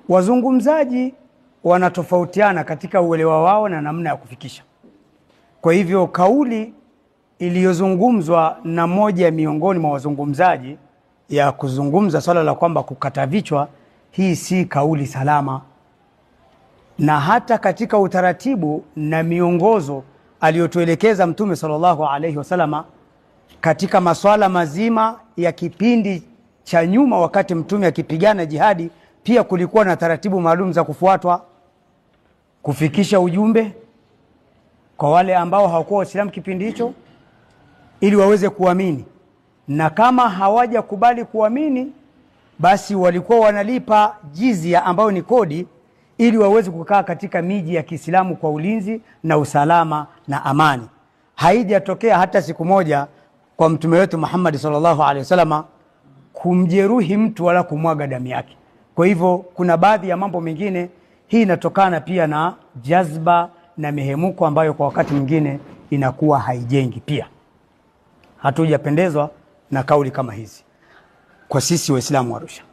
wazungumzaji wanatofautiana katika uelewa wao na namna ya kufikisha. Kwa hivyo kauli iliyozungumzwa na moja miongoni mwa wazungumzaji ya kuzungumza swala la kwamba kukata vichwa, hii si kauli salama. Na hata katika utaratibu na miongozo aliyotuelekeza Mtume sallallahu alaihi wasallama katika maswala mazima ya kipindi cha nyuma, wakati Mtume akipigana jihadi, pia kulikuwa na taratibu maalum za kufuatwa: kufikisha ujumbe kwa wale ambao hawakuwa Waislamu kipindi hicho ili waweze kuamini, na kama hawajakubali kuamini basi walikuwa wanalipa jizya ambayo ni kodi, ili waweze kukaa katika miji ya Kiislamu kwa ulinzi na usalama na amani. Haijatokea hata siku moja kwa mtume wetu Muhammad sallallahu alaihi wasallam kumjeruhi mtu wala kumwaga damu yake. Kwa hivyo kuna baadhi ya mambo mengine, hii inatokana pia na jazba na mihemuko ambayo kwa wakati mwingine inakuwa haijengi. Pia hatujapendezwa na kauli kama hizi kwa sisi Waislamu wa Arusha.